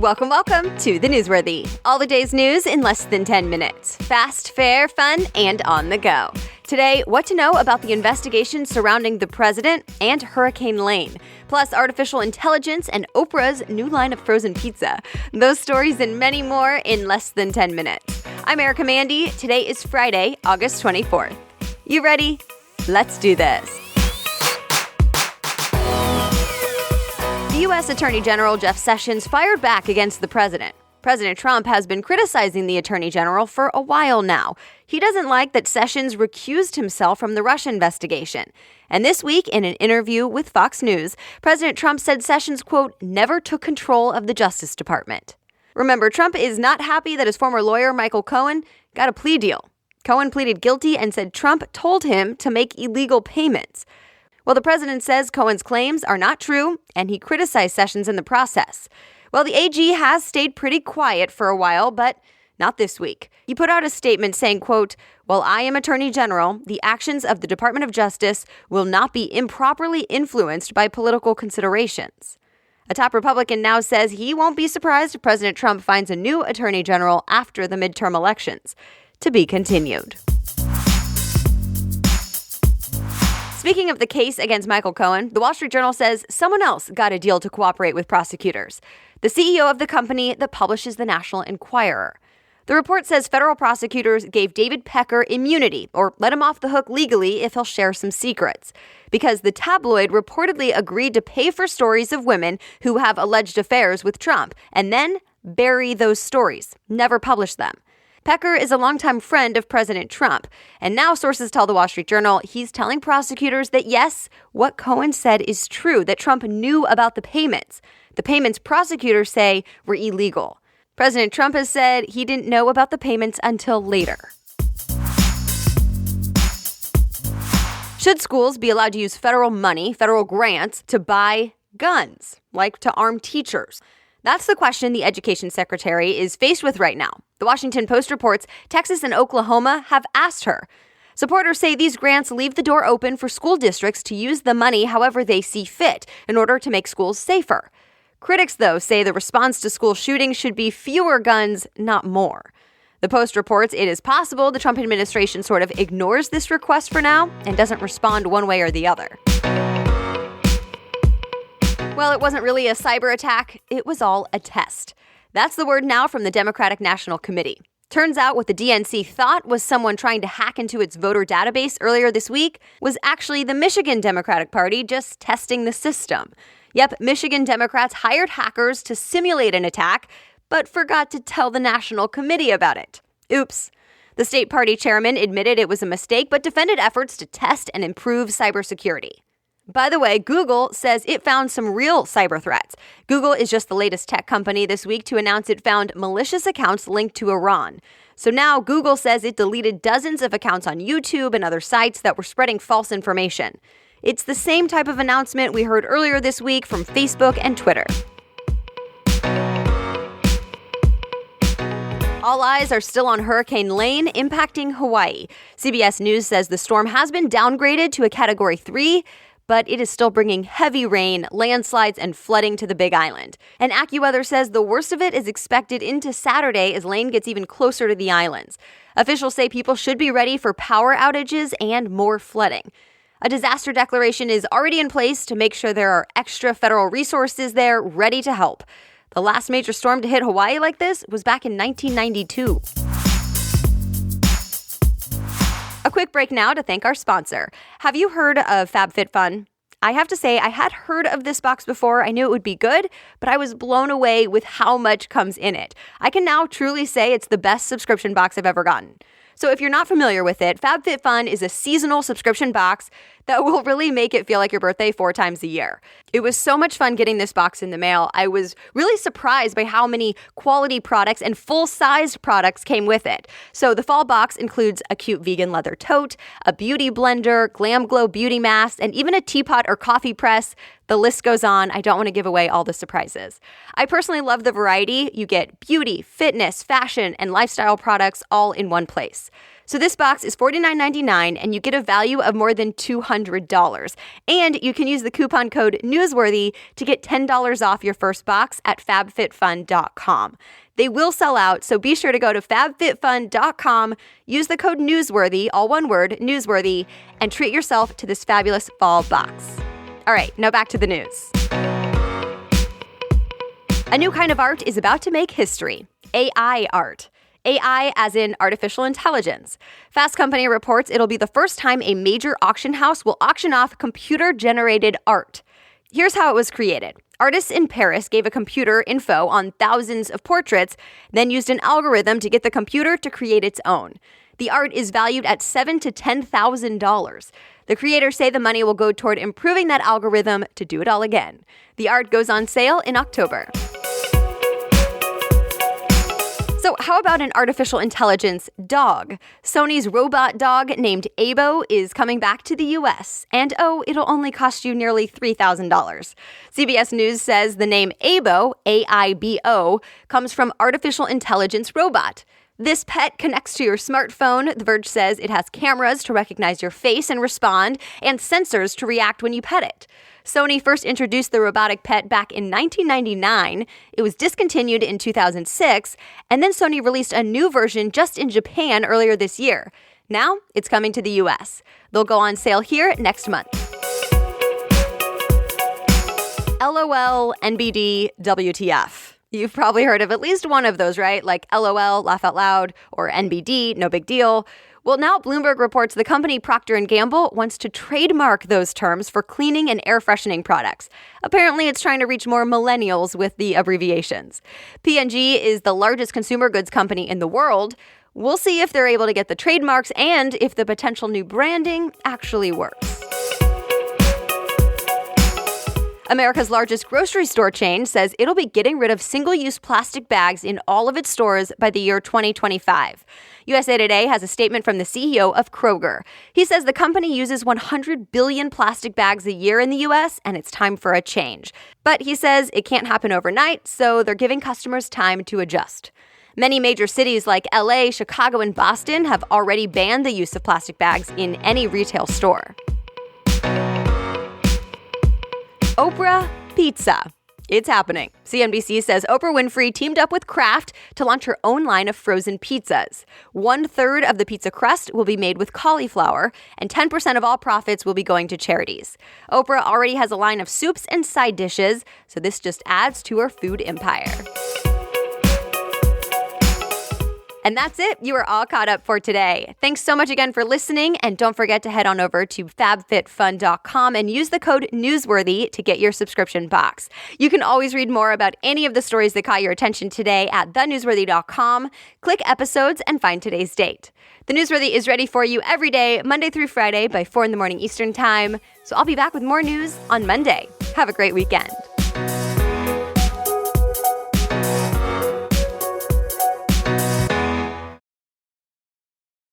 Welcome to The Newsworthy. All the day's news in less than 10 minutes. Fast, fair, fun, and on the go. Today, what to know about the investigation surrounding the president and Hurricane Lane. Plus, artificial intelligence and Oprah's new line of frozen pizza. Those stories and many more in less than 10 minutes. I'm Erica Mandy. Today is Friday, August 24th. You ready? Let's do this. The U.S. Attorney General Jeff Sessions fired back against the president. President Trump has been criticizing the Attorney General for a while now. He doesn't like that Sessions recused himself from the Russia investigation. And this week, in an interview with Fox News, President Trump said Sessions, quote, never took control of the Justice Department. Remember, Trump is not happy that his former lawyer, Michael Cohen, got a plea deal. Cohen pleaded guilty and said Trump told him to make illegal payments. Well, the president says Cohen's claims are not true, and he criticized Sessions in the process. Well, the AG has stayed pretty quiet for a while, but not this week. He put out a statement saying, quote, while I am Attorney General, the actions of the Department of Justice will not be improperly influenced by political considerations. A top Republican now says he won't be surprised if President Trump finds a new Attorney General after the midterm elections. To be continued. Speaking of the case against Michael Cohen, the Wall Street Journal says someone else got a deal to cooperate with prosecutors. The CEO of the company that publishes the National Enquirer. The report says federal prosecutors gave David Pecker immunity or let him off the hook legally if he'll share some secrets. Because the tabloid reportedly agreed to pay for stories of women who have alleged affairs with Trump and then bury those stories, never publish them. Pecker is a longtime friend of President Trump, and now sources tell the Wall Street Journal he's telling prosecutors that yes, what Cohen said is true, that Trump knew about the payments. The payments prosecutors say were illegal. President Trump has said he didn't know about the payments until later. Should schools be allowed to use federal money, federal grants, to buy guns, like to arm teachers? That's the question the education secretary is faced with right now. The Washington Post reports Texas and Oklahoma have asked her. Supporters say these grants leave the door open for school districts to use the money however they see fit in order to make schools safer. Critics, though, say the response to school shootings should be fewer guns, not more. The Post reports it is possible the Trump administration sort of ignores this request for now and doesn't respond one way or the other. Well, it wasn't really a cyber attack. It was all a test. That's the word now from the Democratic National Committee. Turns out what the DNC thought was someone trying to hack into its voter database earlier this week was actually the Michigan Democratic Party just testing the system. Yep, Michigan Democrats hired hackers to simulate an attack, but forgot to tell the National Committee about it. Oops. The state party chairman admitted it was a mistake, but defended efforts to test and improve cybersecurity. By the way, Google says it found some real cyber threats. Google is just the latest tech company this week to announce it found malicious accounts linked to Iran. So now Google says it deleted dozens of accounts on YouTube and other sites that were spreading false information. It's the same type of announcement we heard earlier this week from Facebook and Twitter. All eyes are still on Hurricane Lane impacting Hawaii. CBS News says the storm has been downgraded to a Category 3, but it is still bringing heavy rain, landslides, and flooding to the Big Island. And AccuWeather says the worst of it is expected into Saturday as Lane gets even closer to the islands. Officials say people should be ready for power outages and more flooding. A disaster declaration is already in place to make sure there are extra federal resources there ready to help. The last major storm to hit Hawaii like this was back in 1992. A quick break now to thank our sponsor. Have you heard of FabFitFun? I have to say, I had heard of this box before. I knew it would be good, but I was blown away with how much comes in it. I can now truly say it's the best subscription box I've ever gotten. So if you're not familiar with it, FabFitFun is a seasonal subscription box that will really make it feel like your birthday 4 times a year. It was so much fun getting this box in the mail. I was really surprised by how many quality products and full-sized products came with it. So the fall box includes a cute vegan leather tote, a beauty blender, Glam Glow beauty mask, and even a teapot or coffee press. The list goes on. I don't want to give away all the surprises. I personally love the variety. You get beauty, fitness, fashion, and lifestyle products all in one place. US. So this box is $49.99 and you get a value of more than $200. And you can use the coupon code Newsworthy to get $10 off your first box at fabfitfun.com. They will sell out, so be sure to go to fabfitfun.com, use the code Newsworthy, all one word, Newsworthy, and treat yourself to this fabulous fall box. All right, now back to the news. A new kind of art is about to make history. AI art. AI as in artificial intelligence. Fast Company reports it'll be the first time a major auction house will auction off computer-generated art. Here's how it was created. Artists in Paris gave a computer info on thousands of portraits, then used an algorithm to get the computer to create its own. The art is valued at $7,000 to $10,000. The creators say the money will go toward improving that algorithm to do it all again. The art goes on sale in October. So how about an artificial intelligence dog? Sony's robot dog named Aibo is coming back to the U.S. And it'll only cost you nearly $3,000. CBS News says the name Aibo, A-I-B-O, comes from artificial intelligence robot. This pet connects to your smartphone. The Verge says it has cameras to recognize your face and respond, and sensors to react when you pet it. Sony first introduced the robotic pet back in 1999. It was discontinued in 2006, and then Sony released a new version just in Japan earlier this year. Now, it's coming to the US. They'll go on sale here next month. LOL, NBD, WTF. You've probably heard of at least one of those, right? Like LOL, laugh out loud, or NBD, no big deal. Well, now Bloomberg reports the company Procter & Gamble wants to trademark those terms for cleaning and air freshening products. Apparently, it's trying to reach more millennials with the abbreviations. P&G is the largest consumer goods company in the world. We'll see if they're able to get the trademarks and if the potential new branding actually works. America's largest grocery store chain says it'll be getting rid of single-use plastic bags in all of its stores by the year 2025. USA Today has a statement from the CEO of Kroger. He says the company uses 100 billion plastic bags a year in the U.S., and it's time for a change. But he says it can't happen overnight, so they're giving customers time to adjust. Many major cities like LA, Chicago, and Boston have already banned the use of plastic bags in any retail store. Oprah Pizza. It's happening. CNBC says Oprah Winfrey teamed up with Kraft to launch her own line of frozen pizzas. 1/3 of the pizza crust will be made with cauliflower, and 10% of all profits will be going to charities. Oprah already has a line of soups and side dishes, so this just adds to her food empire. And that's it. You are all caught up for today. Thanks so much again for listening. And don't forget to head on over to fabfitfun.com and use the code Newsworthy to get your subscription box. You can always read more about any of the stories that caught your attention today at thenewsworthy.com. Click episodes and find today's date. The Newsworthy is ready for you every day, Monday through Friday by 4 a.m. Eastern Time. So I'll be back with more news on Monday. Have a great weekend.